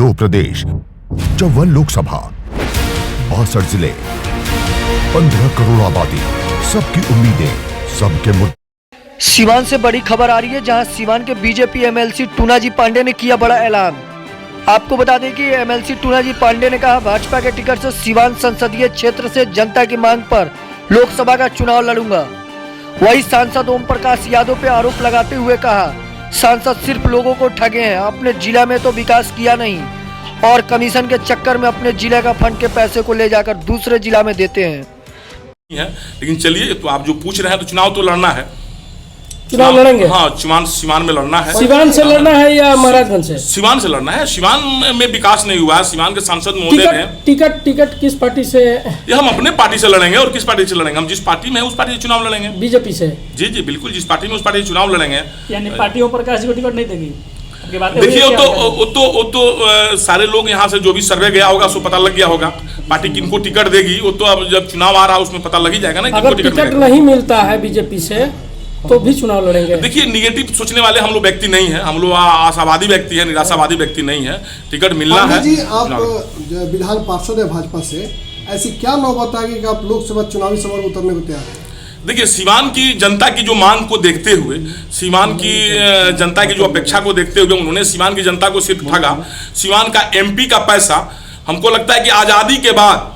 2 प्रदेश, 54 लोकसभा, 62 जिले, 15 करोड़ आबादी, सबकी उम्मीदें, सबके मुद्दे। सीवान से बड़ी खबर आ रही है, जहां सीवान के बीजेपी एमएलसी टूनाजी पांडे ने किया बड़ा ऐलान। आपको बता दें कि एमएलसी टूनाजी पांडे ने कहा, भाजपा के टिकट से सीवान संसदीय क्षेत्र से जनता की मांग पर लोकसभा का चुनाव लड़ूंगा। वही सांसद ओम प्रकाश यादव पे आरोप लगाते हुए कहा, सांसद सिर्फ लोगों को ठगे हैं, अपने जिला में तो विकास किया नहीं और कमीशन के चक्कर में अपने जिले का फंड के पैसे को ले जाकर दूसरे जिला में देते हैं। लेकिन चलिए, तो आप जो पूछ रहे हैं तो चुनाव तो लड़ना है, चुनाव लड़ेंगे। हाँ, सीवान में लड़ना है। सीवान से लड़ना है या महाराजगंज से? सीवान से लड़ना है। सीवान में विकास नहीं हुआ है। सीवान के सांसद महोदय ने टिकट किस पार्टी से? ये हम अपने पार्टी से लड़ेंगे। और किस पार्टी से लड़ेंगे? हम जिस पार्टी में है उस पार्टी से चुनाव लड़ेंगे। बीजेपी से? जी जी बिल्कुल, जिस पार्टी में उस पार्टी से चुनाव लड़ेंगे। यानी पार्टी ओम प्रकाश जी को टिकट नहीं देगी? देखिए, वो तो सारे लोग यहाँ से जो भी सर्वे गया होगा उसको पता लग गया होगा पार्टी किनको टिकट देगी। वो तो अब जब चुनाव आ रहा है उसमें पता लग ही जाएगा ना। अगर टिकट नहीं मिलता है बीजेपी से तो भी चुनाव लड़ेंगे। देखिए, निगेटिव सोचने वाले हम लोग व्यक्ति नहीं है, हम लोग आशावादी व्यक्ति है, निराशावादी व्यक्ति नहीं है। टिकट मिलना है। जी, आप विधान पार्षद है भाजपा से, ऐसी क्या नौबत आ गई कि आप लोकसभा चुनावी सभा में उतरने को तैयार हैं? देखिए, सीवान की जनता की जो मांग को देखते हुए, सीवान की जनता की जो अपेक्षा को देखते हुए उन्होंने सीवान की जनता को सिर्फ ठगा। सीवान का एमपी का पैसा, हमको लगता है कि आज़ादी के बाद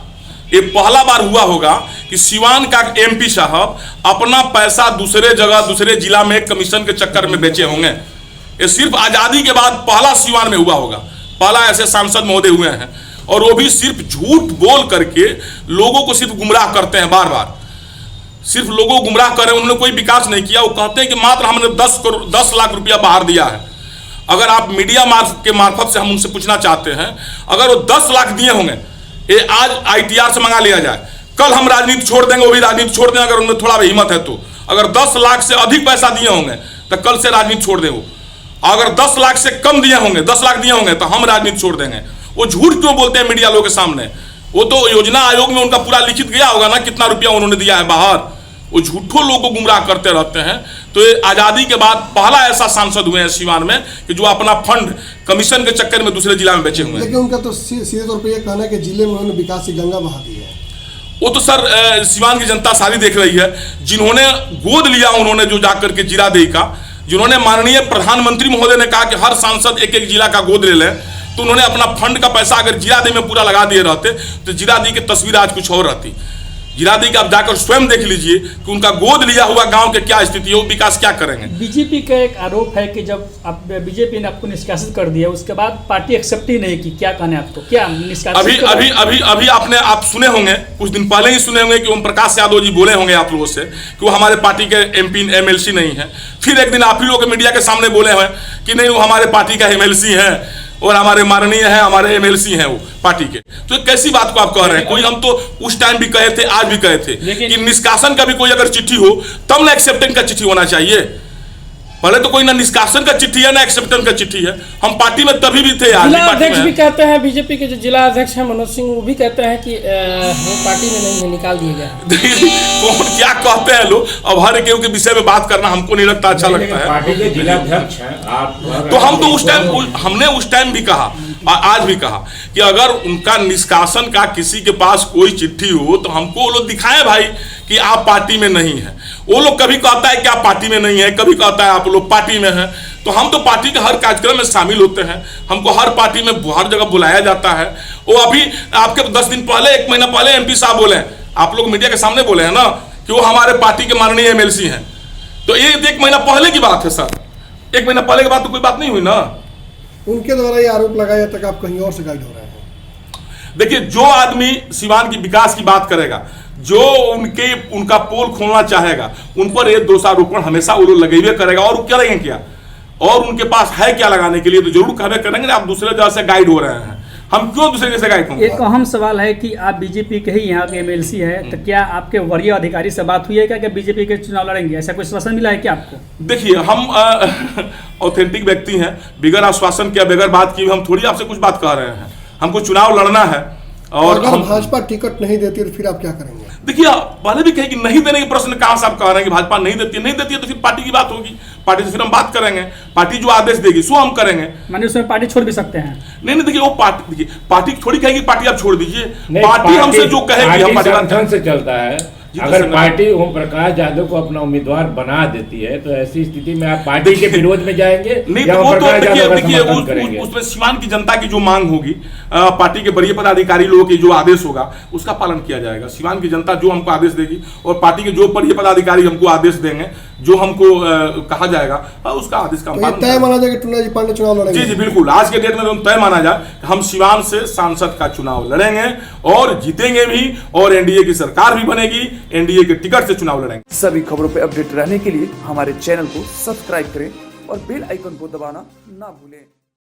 ये पहला बार हुआ होगा कि सीवान का एमपी साहब अपना पैसा दूसरे जगह दूसरे जिला में कमीशन के चक्कर में बेचे होंगे। ये सिर्फ आज़ादी के बाद पहला सीवान में हुआ होगा, पहला ऐसे सांसद महोदय हुए हैं। और वो भी सिर्फ झूठ बोल करके लोगों को सिर्फ गुमराह करते हैं, बार बार सिर्फ लोगों को गुमराह कर रहे हैं। उन्होंने कोई विकास नहीं किया। वो कहते हैं कि मात्र हमने 10 लाख रुपया बाहर दिया है। अगर आप मीडिया के मार्फत से हम उनसे पूछना चाहते हैं, अगर वो 10 लाख दिए होंगे, ये आज ITR से मंगा लिया जाए, कल हम राजनीति छोड़ देंगे, वो भी राजनीति छोड़ देंगे अगर उनमें थोड़ा भी हिम्मत है तो। अगर 10 लाख से अधिक पैसा दिए होंगे तो कल से राजनीति छोड़ दें। वो अगर 10 लाख से कम दिए होंगे, 10 लाख दिए होंगे तो हम राजनीति छोड़ देंगे। वो झूठ क्यों बोलते हैं मीडिया लोगों के सामने? वो तो योजना आयोग में उनका पूरा लिखित गया होगा ना, कितना रुपया उन्होंने दिया है बाहर। वो झूठों लोगों को गुमराह करते रहते हैं। तो ये आज़ादी के बाद पहला ऐसा सांसद हुए हैं सीवान में कि जो अपना फंड कमीशन के चक्कर में दूसरे जिला में बेचे हुए हैं। लेकिन उनका तो सीधे तौर पर यह कहना है कि जिले में उन्होंने विकास की गंगा बहा दी है। वो तो सर सीवान की जनता सारी देख रही है। जिन्होंने गोद लिया, उन्होंने जो जाकर के जीरादेई का, जिन्होंने माननीय प्रधानमंत्री महोदय ने कहा कि हर सांसद एक एक जिला का गोद ले लें, तो उन्होंने अपना फंड का पैसा अगर जीरादेई में पूरा लगा दिए रहते तो जीरादेई की तस्वीर आज कुछ और रहती। जीरादेई का आप जाकर स्वयं देख लीजिए कि उनका गोद लिया हुआ गांव के क्या स्थिति है, वो विकास क्या करेंगे। बीजेपी का एक आरोप है कि जब आप बीजेपी ने आपको निष्कासित कर दिया उसके बाद पार्टी एक्सेप्ट ही नहीं की। क्या कहना है आपको? क्या निष्कासित? अभी आप सुने होंगे, कुछ दिन पहले ही सुने होंगे कि ओम प्रकाश यादव जी बोले होंगे आप लोगों से कि वो हमारे पार्टी के MP MLC नहीं है। फिर एक दिन आप ही लोग के मीडिया के सामने बोले हैं कि नहीं, वो हमारे पार्टी का MLC है और हमारे माननीय है, हमारे MLC हैं वो पार्टी के। तो कैसी बात को आप कह रहे हैं? कोई, हम तो उस टाइम भी कहे थे, आज भी कहे थे कि निष्कासन का भी कोई अगर चिट्ठी हो तब ना एक्सेप्टेंस का चिट्ठी होना चाहिए। पहले तो कोई ना निष्कासन का चिट्ठी है ना एक्सेप्टेंस का चिट्ठी है। हम पार्टी में तभी भी थे। जिला अध्यक्ष भी कहते हैं, बीजेपी के जो जिला अध्यक्ष हैं मनोज सिंह, वो भी कहते हैं कि वो पार्टी में नहीं है, निकाल दिए गए। कौन क्या कहते हैं लोग? अब हर एक के विषय में बात करना हमको नहीं लगता अच्छा लगता है। पार्टी के जिला अध्यक्ष हैं आप, तो हम तो हमने उस टाइम भी कहा, आज भी कहा कि अगर उनका निष्कासन का किसी के पास कोई चिट्ठी हो तो हमको वो लोग दिखाएं भाई कि आप पार्टी में नहीं है। वो लोग कभी कहता है कि आप पार्टी में नहीं है, कभी कहता है आप लोग पार्टी में हैं। तो हम तो पार्टी के हर कार्यक्रम में शामिल होते हैं, हमको हर पार्टी में हर जगह बुलाया जाता है। वो अभी आपके 10 दिन पहले, 1 महीना पहले MP साहब बोले, आप लोग मीडिया के सामने बोले हैं ना कि वो हमारे पार्टी के माननीय MLC हैं। तो ये 1 महीना पहले की बात है सर, 1 महीना पहले की बात तो कोई बात नहीं हुई ना। उनके द्वारा ये आरोप लगाया तक आप कहीं और से गाइड हो रहे हैं। देखिए, जो आदमी सीवान की विकास की बात करेगा, जो उनका पोल खोलना चाहेगा, उन पर ये दोषारोपण हमेशा वो लोग लगेबे करेगा। और वो करेंगे क्या? और उनके पास है क्या लगाने के लिए? तो जरूर कहबे करेंगे आप दूसरे जगह से गाइड हो रहे हैं। हम क्यों दूसरे जगह से गाइड होंगे? एक अहम सवाल है कि आप बीजेपी के ही यहाँ के MLC है, तो क्या आपके वरीय अधिकारी से बात हुई है क्या कि बीजेपी के चुनाव लड़ेंगे? ऐसा कोई आश्वासन मिला है क्या आपको? देखिए, हम ऑथेंटिक व्यक्ति हैं, बगैर आश्वासन के, बगैर बात किए हम थोड़ी आपसे कुछ बात कह रहे हैं। हमको चुनाव लड़ना है, और अगर हम भाजपा टिकट नहीं देती तो फिर आप क्या करेंगे? देखिए पहले भी कहे कि नहीं देने के प्रश्न कहाँ से आप कह रहे हैं कि भाजपा नहीं देती है तो फिर पार्टी की बात होगी, पार्टी से फिर हम बात करेंगे, पार्टी जो आदेश देगी सो हम करेंगे। माने उसमें पार्टी छोड़ भी सकते हैं? नहीं देखिए वो पार्टी थोड़ी कहेगी पार्टी आप छोड़ दीजिए, नहीं, पार्टी हमसे जो कहेगी हम पार्टी संगठन से चलता है। अगर पार्टी ओम प्रकाश यादव को अपना उम्मीदवार बना देती है तो ऐसी स्थिति में आप पार्टी के विरोध में जाएंगे नहीं या तो वो ओम तो प्रकाश यादव का देखिए समर्थन करेंगे? उसमें सीवान की जनता की जो मांग होगी, पार्टी के वरीय पदाधिकारी लोगों की जो आदेश होगा उसका पालन किया जाएगा। सीवान की जनता जो हमको आदेश देगी और पार्टी के जो वरीय पदाधिकारी हमको आदेश देंगे, जो हमको कहा जाएगा उसका आदेश का तो तय माना जाए कि टूना जी पांडे चुनाव लड़ेंगे? जी बिल्कुल, आज के डेट में हम तय माना जाए हम सीवान से सांसद का चुनाव लड़ेंगे और जीतेंगे भी, और एनडीए की सरकार भी बनेगी, एनडीए के टिकट से चुनाव लड़ेंगे। सभी खबरों पर अपडेट रहने के लिए हमारे चैनल को सब्सक्राइब करें और बेल आइकन को दबाना ना भूलें।